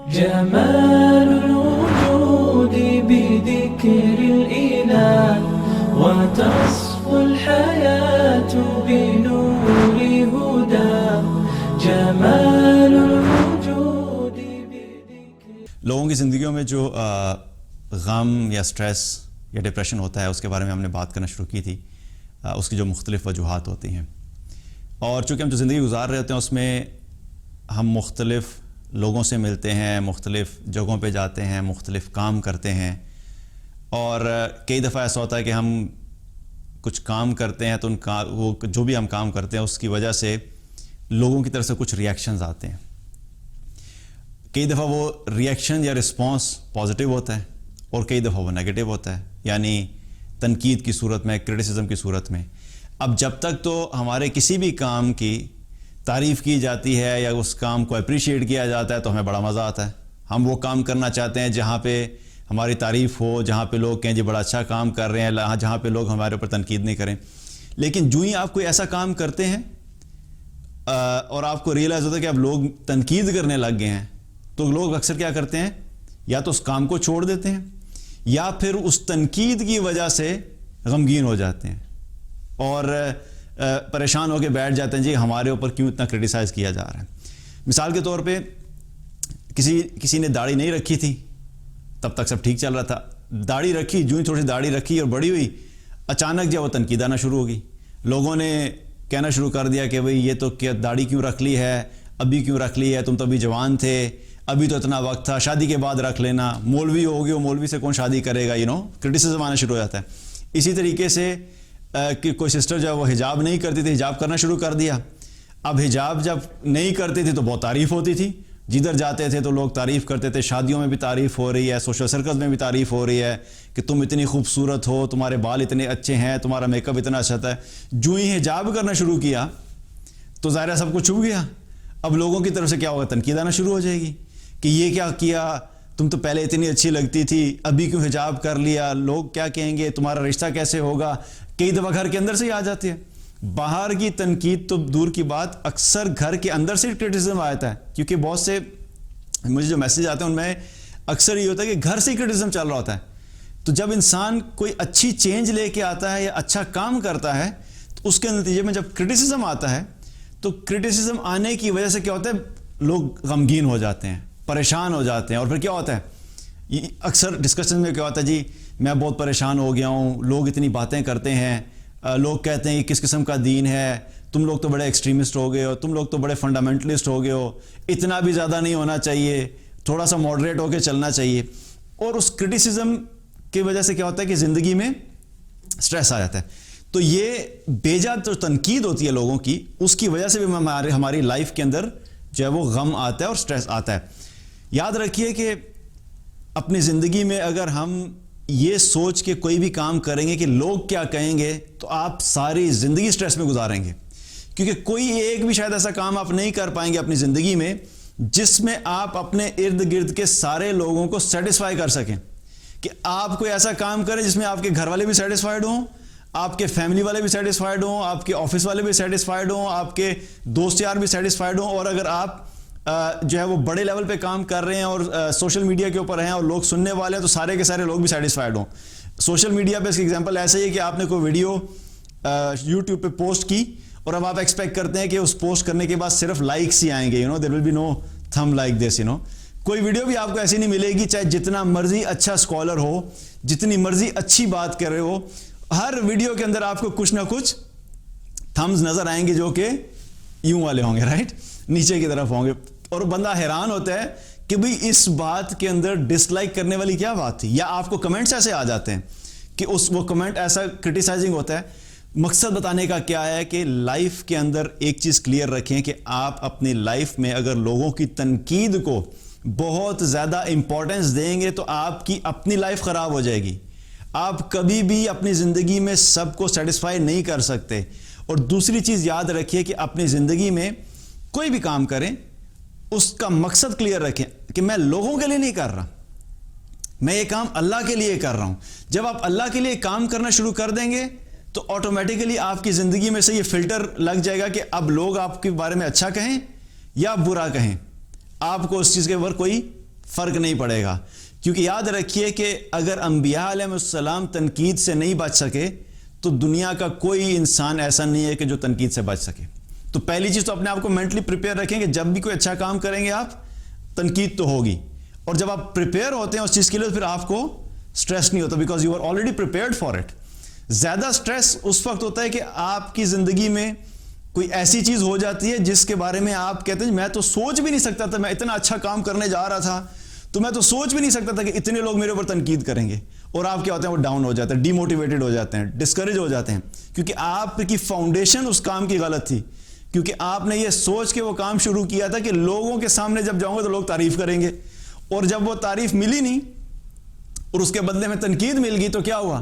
جمال الوجود بذكر الإله وتصفو الحياة بنور هدى جمال الوجود بذكر. لوگوں کی زندگیوں میں جو غم یا سٹریس یا ڈپریشن ہوتا ہے اس کے بارے میں ہم نے بات کرنا شروع کی تھی. اس کی جو مختلف وجوہات ہوتی ہیں اور چونکہ ہم جو زندگی گزار رہے ہوتے ہیں اس میں ہم مختلف لوگوں سے ملتے ہیں، مختلف جگہوں پہ جاتے ہیں، مختلف کام کرتے ہیں اور کئی دفعہ ایسا ہوتا ہے کہ ہم کچھ کام کرتے ہیں تو وہ جو بھی ہم کام کرتے ہیں اس کی وجہ سے لوگوں کی طرف سے کچھ ریئیکشنز آتے ہیں. کئی دفعہ وہ ریئیکشن یا رسپانس پازیٹیو ہوتا ہے اور کئی دفعہ وہ نیگیٹو ہوتا ہے، یعنی تنقید کی صورت میں، کرٹیسزم کی صورت میں. اب جب تک تو ہمارے کسی بھی کام کی تعریف کی جاتی ہے یا اس کام کو اپریشیٹ کیا جاتا ہے تو ہمیں بڑا مزہ آتا ہے. ہم وہ کام کرنا چاہتے ہیں جہاں پہ ہماری تعریف ہو، جہاں پہ لوگ کہیں جی بڑا اچھا کام کر رہے ہیں، جہاں پہ لوگ ہمارے اوپر تنقید نہیں کریں. لیکن جو ہی آپ کوئی ایسا کام کرتے ہیں اور آپ کو ریئلائز ہوتا ہے کہ اب لوگ تنقید کرنے لگ گئے ہیں تو لوگ اکثر کیا کرتے ہیں، یا تو اس کام کو چھوڑ دیتے ہیں یا پھر اس تنقید کی وجہ سے غمگین ہو جاتے ہیں اور پریشان ہو کے بیٹھ جاتے ہیں جی ہمارے اوپر کیوں اتنا کرٹیسائز کیا جا رہا ہے. مثال کے طور پہ کسی نے داڑھی نہیں رکھی تھی، تب تک سب ٹھیک چل رہا تھا. داڑھی رکھی، جو ہی تھوڑی سی داڑھی رکھی اور بڑی ہوئی، اچانک جب وہ تنقید آنا شروع ہوگی. لوگوں نے کہنا شروع کر دیا کہ بھئی یہ تو کیا داڑھی کیوں رکھ لی ہے، ابھی کیوں رکھ لی ہے، تم تو ابھی جوان تھے، ابھی تو اتنا وقت تھا، شادی کے بعد رکھ لینا، مولوی ہو گئے ہو، مولوی سے کون شادی کرے گا، کرٹیسزم آنا شروع ہو جاتا ہے. اسی طریقے سے کہ کوئی سسٹر جو ہے وہ حجاب نہیں کرتی تھی، حجاب کرنا شروع کر دیا. اب حجاب جب نہیں کرتی تھی تو بہت تعریف ہوتی تھی، جدھر جاتے تھے تو لوگ تعریف کرتے تھے، شادیوں میں بھی تعریف ہو رہی ہے، سوشل سرکلز میں بھی تعریف ہو رہی ہے کہ تم اتنی خوبصورت ہو، تمہارے بال اتنے اچھے ہیں، تمہارا میک اپ اتنا اچھا ہے. جو ہی حجاب کرنا شروع کیا تو ظاہر سب کچھ چھپ گیا. اب لوگوں کی طرف سے کیا ہوگا، تنقید آنا شروع ہو جائے گی کہ یہ کیا کیا، تم تو پہلے اتنی اچھی لگتی تھی، ابھی کیوں حجاب کر لیا، لوگ کیا کہیں گے، تمہارا رشتہ کیسے ہوگا. کئی دفعہ گھر کے اندر سے ہی آ جاتی ہے. باہر کی تنقید تو دور کی بات، اکثر گھر کے اندر سے کرٹیسزم آتا ہے. کیونکہ بہت سے مجھے جو میسیج آتے ہیں ان میں اکثر یہ ہوتا ہے کہ گھر سے ہی کرٹیسزم چل رہا ہوتا ہے. تو جب انسان کوئی اچھی چینج لے کے آتا ہے یا اچھا کام کرتا ہے تو اس کے نتیجے میں جب کرٹیسزم آتا ہے تو کرٹیسزم آنے کی وجہ سے کیا ہوتا ہے، لوگ غمگین ہو جاتے ہیں، پریشان ہو جاتے ہیں. اور پھر کیا ہوتا ہے، اکثر ڈسکشن میں کیا ہوتا ہے، جی میں بہت پریشان ہو گیا ہوں، لوگ اتنی باتیں کرتے ہیں، لوگ کہتے ہیں کہ کس قسم کا دین ہے، تم لوگ تو بڑے ایکسٹریمسٹ ہو گئے ہو، تم لوگ تو بڑے فنڈامنٹلسٹ ہو گئے ہو، اتنا بھی زیادہ نہیں ہونا چاہیے، تھوڑا سا ماڈریٹ ہو کے چلنا چاہیے. اور اس کرٹیسزم کی وجہ سے کیا ہوتا ہے کہ زندگی میں سٹریس آ جاتا ہے. تو یہ بیجا جو تنقید ہوتی ہے لوگوں کی، اس کی وجہ سے بھی ہماری لائف کے اندر جو ہے وہ غم آتا ہے اور سٹریس آتا ہے. یاد رکھیے کہ اپنی زندگی میں اگر ہم یہ سوچ کے کوئی بھی کام کریں گے کہ لوگ کیا کہیں گے تو آپ ساری زندگی سٹریس میں گزاریں گے. کیونکہ کوئی ایک بھی شاید ایسا کام آپ نہیں کر پائیں گے اپنی زندگی میں جس میں آپ اپنے ارد گرد کے سارے لوگوں کو سیٹسفائی کر سکیں. کہ آپ کوئی ایسا کام کریں جس میں آپ کے گھر والے بھی سیٹسفائیڈ ہوں، آپ کے فیملی والے بھی سیٹسفائیڈ ہوں، آپ کے آفس والے بھی سیٹسفائیڈ ہوں، آپ کے دوست یار بھی سیٹسفائیڈ ہوں. اور اگر آپ جو ہے وہ بڑے لیول پہ کام کر رہے ہیں اور سوشل میڈیا کے اوپر ہیں اور لوگ سننے والے ہیں تو سارے کے سارے لوگ بھی سیٹسفائیڈ ہوں. سوشل میڈیا پہ اس کی ایگزامپل ایسے ہی ہے کہ آپ نے کوئی ویڈیو یوٹیوب پہ پوسٹ کی اور اب آپ ایکسپیکٹ کرتے ہیں کہ اس پوسٹ کرنے کے بعد صرف لائکس ہی آئیں گے، دیر will be know thumb like this. کوئی ویڈیو بھی آپ کو ایسی نہیں ملے گی، چاہے جتنا مرضی اچھا اسکالر ہو، جتنی مرضی اچھی بات کر رہے ہو، ہر ویڈیو کے اندر آپ کو کچھ نہ کچھ تھمز نظر آئیں گے جو کہ یوں والے ہوں گے، رائٹ، نیچے کی طرف ہوں گے. اور بندہ حیران ہوتا ہے کہ بھئی اس بات کے اندر ڈس لائک کرنے والی کیا بات تھی. یا آپ کو کمنٹس ایسے آ جاتے ہیں کہ وہ کمنٹ ایسا کرٹیسائزنگ ہوتا ہے. مقصد بتانے کا کیا ہے کہ لائف کے اندر ایک چیز کلیئر رکھیں کہ آپ اپنی لائف میں اگر لوگوں کی تنقید کو بہت زیادہ امپورٹنس دیں گے تو آپ کی اپنی لائف خراب ہو جائے گی. آپ کبھی بھی اپنی زندگی میں سب کو سیٹسفائی نہیں کر سکتے. اور دوسری چیز یاد رکھیے کہ اپنی زندگی میں کوئی بھی کام کریں اس کا مقصد کلیئر رکھیں کہ میں لوگوں کے لیے نہیں کر رہا، میں یہ کام اللہ کے لیے کر رہا ہوں. جب آپ اللہ کے لیے کام کرنا شروع کر دیں گے تو آٹومیٹیکلی آپ کی زندگی میں سے یہ فلٹر لگ جائے گا کہ اب لوگ آپ کے بارے میں اچھا کہیں یا برا کہیں، آپ کو اس چیز کے اوپر کوئی فرق نہیں پڑے گا. کیونکہ یاد رکھیے کہ اگر انبیاء علیہ السلام تنقید سے نہیں بچ سکے تو دنیا کا کوئی انسان ایسا نہیں ہے کہ جو تنقید سے بچ سکے. تو پہلی چیز تو اپنے آپ کو مینٹلی پریپیئر رکھیں کہ جب بھی کوئی اچھا کام کریں گے آپ تنقید تو ہوگی, اور جب آپ پریپیئر ہوتے ہیں اس چیز کے لیے تو پھر آپ کو سٹریس نہیں ہوتا, because you are already prepared for it. زیادہ سٹریس اس وقت ہوتا ہے کہ آپ کی زندگی میں کوئی ایسی چیز ہو جاتی ہے جس کے بارے میں آپ کہتے ہیں میں تو سوچ بھی نہیں سکتا تھا, میں اتنا اچھا کام کرنے جا رہا تھا تو میں تو سوچ بھی نہیں سکتا تھا کہ اتنے لوگ میرے اوپر تنقید کریں گے, اور آپ کیا ہوتے ہیں وہ ڈاؤن ہو جاتے ہیں, ڈی موٹیویٹڈ ہو جاتے ہیں, ڈسکریج ہو جاتے ہیں, کیونکہ آپ کی فاؤنڈیشن اس کام کی غلط تھی. کیونکہ آپ نے یہ سوچ کے وہ کام شروع کیا تھا کہ لوگوں کے سامنے جب جاؤں گا تو لوگ تعریف کریں گے, اور جب وہ تعریف ملی نہیں اور اس کے بدلے میں تنقید مل گئی تو کیا ہوا,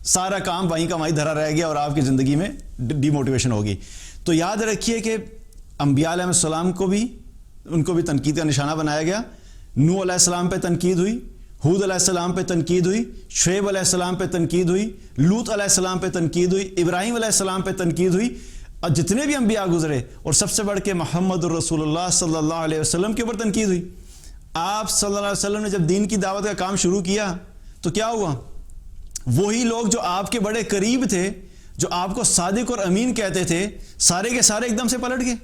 سارا کام وہیں کا وہیں دھرا رہ گیا اور آپ کی زندگی میں ڈی موٹیویشن ہوگی. تو یاد رکھیے کہ انبیاء علیہ السلام کو بھی ان کو بھی تنقید کا نشانہ بنایا گیا. نوح علیہ السلام پہ تنقید ہوئی, ہود علیہ السلام پہ تنقید ہوئی, شعیب علیہ السلام پہ تنقید ہوئی, لوط علیہ السلام پہ تنقید ہوئی, ابراہیم علیہ السلام پہ تنقید ہوئی, اور جتنے بھی انبیاء گزرے, اور سب سے بڑھ کے محمد الرسول اللہ صلی اللہ علیہ وسلم کے اوپر تنقید ہوئی. آپ صلی اللہ علیہ وسلم نے جب دین کی دعوت کا کام شروع کیا تو کیا ہوا, وہی لوگ جو آپ کے بڑے قریب تھے, جو آپ کو صادق اور امین کہتے تھے, سارے کے سارے ایک دم سے پلٹ گئے.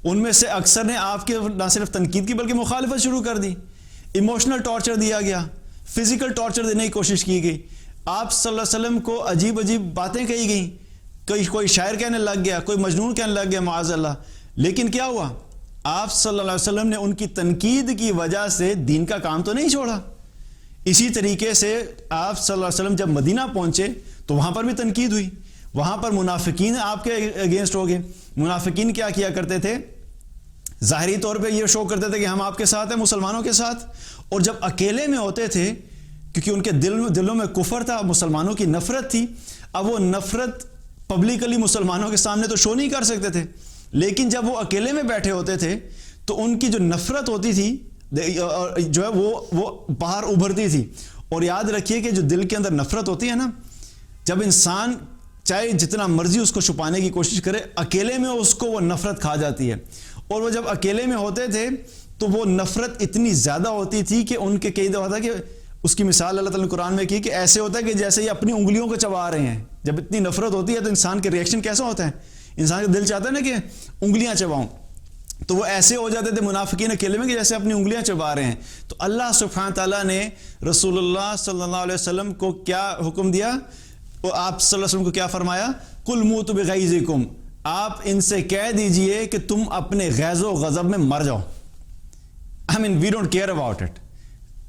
ان میں سے اکثر نے آپ کے نہ صرف تنقید کی بلکہ مخالفت شروع کر دی. ایموشنل ٹارچر دیا گیا, فزیکل ٹارچر دینے کی کوشش کی گئی. آپ صلی اللہ علیہ وسلم کو عجیب عجیب باتیں کہی گئیں, کوئی شاعر کہنے لگ گیا, کوئی مجنون کہنے لگ گیا معاذ اللہ. لیکن کیا ہوا, آپ صلی اللہ علیہ وسلم نے ان کی تنقید کی وجہ سے دین کا کام تو نہیں چھوڑا. اسی طریقے سے آپ صلی اللہ علیہ وسلم جب مدینہ پہنچے تو وہاں پر بھی تنقید ہوئی. وہاں پر منافقین آپ کے اگینسٹ ہو گئے. منافقین کیا کیا کرتے تھے, ظاہری طور پہ یہ شو کرتے تھے کہ ہم آپ کے ساتھ ہیں, مسلمانوں کے ساتھ, اور جب اکیلے میں ہوتے تھے کیونکہ ان کے دلوں میں کفر تھا, مسلمانوں کی نفرت تھی. اب وہ نفرت پبلکلی مسلمانوں کے سامنے تو شو نہیں کر سکتے تھے, لیکن جب وہ اکیلے میں بیٹھے ہوتے تھے تو ان کی جو نفرت ہوتی تھی جو ہے وہ باہر ابھرتی تھی. اور یاد رکھیے کہ جو دل کے اندر نفرت ہوتی ہے نا, جب انسان چاہے جتنا مرضی اس کو چھپانے کی کوشش کرے, اکیلے میں اس کو وہ نفرت کھا جاتی ہے. اور وہ جب اکیلے میں ہوتے تھے تو وہ نفرت اتنی زیادہ ہوتی تھی کہ ان کے کئی دفعہ تھا کہ اس کی مثال اللہ تعالیٰ نے قرآن میں کی کہ ایسے ہوتا ہے کہ جیسے یہ اپنی انگلیوں کو چبا رہے ہیں. جب اتنی نفرت ہوتی ہے تو انسان کے ریئیکشن کیسا ہوتا ہے, انسان کا دل چاہتا ہے نا کہ انگلیاں چباؤں. تو وہ ایسے ہو جاتے تھے منافقین اکیلے میں کہ جیسے اپنی انگلیاں چبا رہے ہیں. تو اللہ سبحانہ تعالیٰ نے رسول اللہ صلی اللہ علیہ وسلم کو کیا حکم دیا, وہ آپ صلی اللہ علیہ وسلم کو کیا فرمایا, قُلْ مُوتُوا بِغَيْظِكُمْ, آپ ان سے کہہ دیجئے کہ تم اپنے غیظ و غضب میں مر جاؤ. we don't care about it.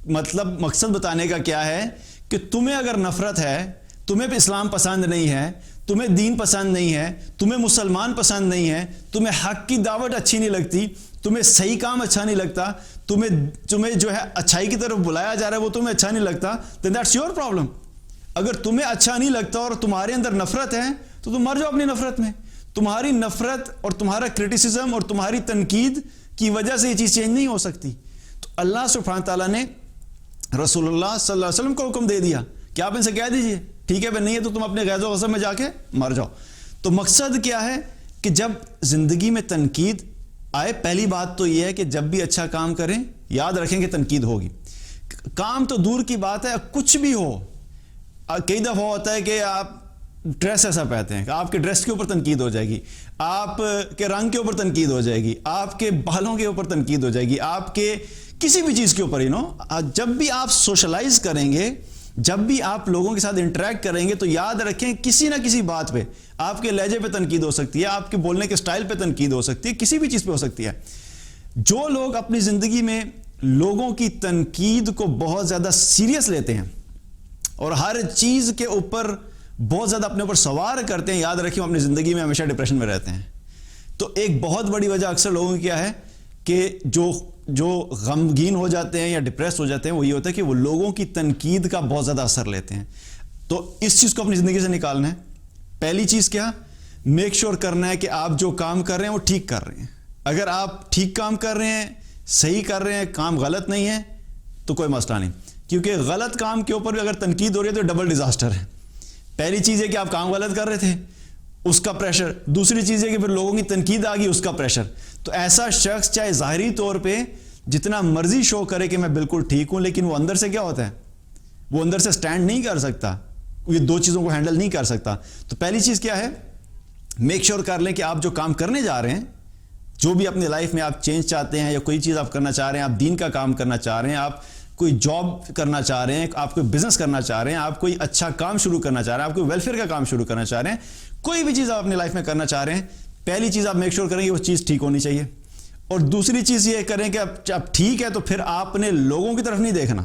مطلب مقصد بتانے کا کیا ہے کہ تمہیں اگر نفرت ہے, تمہیں اسلام پسند نہیں ہے, تمہیں دین پسند نہیں ہے, تمہیں مسلمان پسند نہیں ہے, تمہیں حق کی دعوت اچھی نہیں لگتی, تمہیں صحیح کام اچھا نہیں لگتا, تمہیں جو ہے اچھائی کی طرف بلایا جا رہا ہے وہ تمہیں اچھا نہیں لگتا, then that's your problem. اگر تمہیں اچھا نہیں لگتا اور تمہارے اندر نفرت ہے تو تم مر جاؤ اپنی نفرت میں. تمہاری نفرت اور تمہارا کرٹیسزم اور تمہاری تنقید کی وجہ سے یہ چیز چینج نہیں ہو سکتی. تو اللہ سبحانہ تعالیٰ نے رسول اللہ صلی اللہ علیہ وسلم کو حکم دے دیا کہ آپ ان سے کہہ دیجئے ٹھیک ہے بھائی, نہیں ہے تو تم اپنے غیظ و غضب میں جا کے مر جاؤ. تو مقصد کیا ہے کہ جب زندگی میں تنقید آئے, پہلی بات تو یہ ہے کہ جب بھی اچھا کام کریں یاد رکھیں کہ تنقید ہوگی. کام تو دور کی بات ہے, کچھ بھی ہو. کئی دفعہ ہوتا ہے کہ آپ ڈریس ایسا پہنتے ہیں کہ آپ کے ڈریس کے اوپر تنقید ہو جائے گی, آپ کے رنگ کے اوپر تنقید ہو جائے گی, آپ کے بالوں کے اوپر تنقید ہو جائے گی, آپ کے کسی بھی چیز کے اوپر جب بھی آپ سوشلائز کریں گے, جب بھی آپ لوگوں کے ساتھ انٹریکٹ کریں گے تو یاد رکھیں کسی نہ کسی بات پہ آپ کے لہجے پہ تنقید ہو سکتی ہے, آپ کے بولنے کے سٹائل پہ تنقید ہو سکتی ہے, کسی بھی چیز پہ ہو سکتی ہے. جو لوگ اپنی زندگی میں لوگوں کی تنقید کو بہت زیادہ سیریس لیتے ہیں اور ہر چیز کے اوپر بہت زیادہ اپنے اوپر سوار کرتے ہیں, یاد رکھیں اپنی زندگی میں ہمیشہ ڈپریشن میں رہتے ہیں. تو ایک بہت بڑی وجہ اکثر لوگوں کی کیا ہے کہ جو غمگین ہو جاتے ہیں یا ڈپریس ہو جاتے ہیں وہ یہ ہوتا ہے کہ وہ لوگوں کی تنقید کا بہت زیادہ اثر لیتے ہیں. تو اس چیز کو اپنی زندگی سے نکالنا ہے. پہلی چیز کیا, میک شور کرنا ہے کہ آپ جو کام کر رہے ہیں وہ ٹھیک کر رہے ہیں. اگر آپ ٹھیک کام کر رہے ہیں, صحیح کر رہے ہیں, کام غلط نہیں ہے تو کوئی مسئلہ نہیں, کیونکہ غلط کام کے اوپر بھی اگر تنقید ہو رہی ہے تو ڈبل ڈیزاسٹر ہے. پہلی چیز ہے کہ آپ کام غلط کر رہے تھے, اس کا پریشر. دوسری چیز ہے کہ پھر لوگوں کی تنقید آ گئی, اس کا پریشر. تو ایسا شخص چاہے ظاہری طور پہ جتنا مرضی شو کرے کہ میں بالکل ٹھیک ہوں، لیکن وہ اندر سے کیا ہوتا ہے، وہ اندر سے سٹینڈ نہیں کر سکتا، یہ دو چیزوں کو ہینڈل نہیں کر سکتا. تو پہلی چیز کیا ہے، میک شیور کر لیں کہ آپ جو کام کرنے جا رہے ہیں، جو بھی اپنی لائف میں آپ چینج چاہتے ہیں یا کوئی چیز آپ کرنا چاہ رہے ہیں، آپ دین کا کام کرنا چاہ رہے ہیں، آپ کوئی جاب کرنا چاہ رہے ہیں، آپ کوئی بزنس کرنا چاہ رہے ہیں، آپ کوئی اچھا کام شروع کرنا چاہ رہے ہیں، آپ کوئی ویلفیئر کا کام شروع کرنا چاہ رہے ہیں، کوئی بھی چیز آپ اپنی لائف میں کرنا چاہ رہے ہیں، پہلی چیز آپ میک شیور کریں کہ وہ چیز ٹھیک ہونی چاہیے. اور دوسری چیز یہ کریں کہ اب ٹھیک ہے تو پھر آپ نے لوگوں کی طرف نہیں دیکھنا،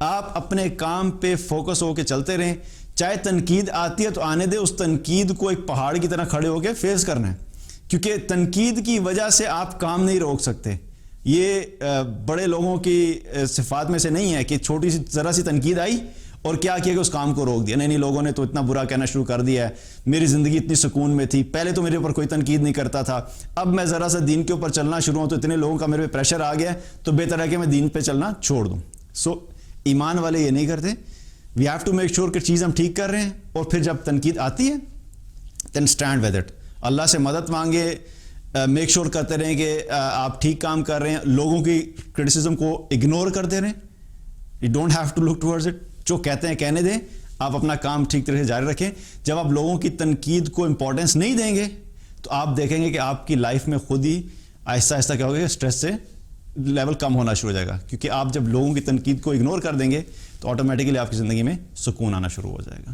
آپ اپنے کام پہ فوکس ہو کے چلتے رہیں. چاہے تنقید آتی ہے تو آنے دے، اس تنقید کو ایک پہاڑ کی طرح کھڑے ہو کے فیس کرنا ہے، کیونکہ تنقید کی وجہ سے آپ کام نہیں روک سکتے. یہ بڑے لوگوں کی صفات میں سے نہیں ہے کہ چھوٹی سی ذرا سی تنقید آئی اور کیا کیا کہ اس کام کو روک دیا. نہیں، لوگوں نے تو اتنا برا کہنا شروع کر دیا ہے، میری زندگی اتنی سکون میں تھی، پہلے تو میرے اوپر کوئی تنقید نہیں کرتا تھا، اب میں ذرا سا دین کے اوپر چلنا شروع ہوں تو اتنے لوگوں کا میرے پہ پریشر آ گیا ہے، تو بہتر ہے کہ میں دین پہ چلنا چھوڑ دوں. سو ایمان والے یہ نہیں کرتے. We have to make sure کہ چیز ہم ٹھیک کر رہے ہیں، اور پھر جب تنقید آتی ہے دین اسٹینڈ ود اٹ. اللہ سے مدد مانگے، میک شیور کرتے رہیں کہ آپ ٹھیک کام کر رہے ہیں، لوگوں کی کرٹیسزم کو اگنور کرتے رہیں. You don't have to look towards it. جو کہتے ہیں کہنے دیں، آپ اپنا کام ٹھیک طرح سے جاری رکھیں. جب آپ لوگوں کی تنقید کو امپورٹنس نہیں دیں گے تو آپ دیکھیں گے کہ آپ کی لائف میں خود ہی آہستہ آہستہ کیا ہوگا کہ اسٹریس سے لیول کم ہونا شروع ہو جائے گا. کیونکہ آپ جب لوگوں کی تنقید کو اگنور کر دیں گے تو آٹومیٹکلی آپ کی زندگی میں سکون آنا شروع ہو جائے گا.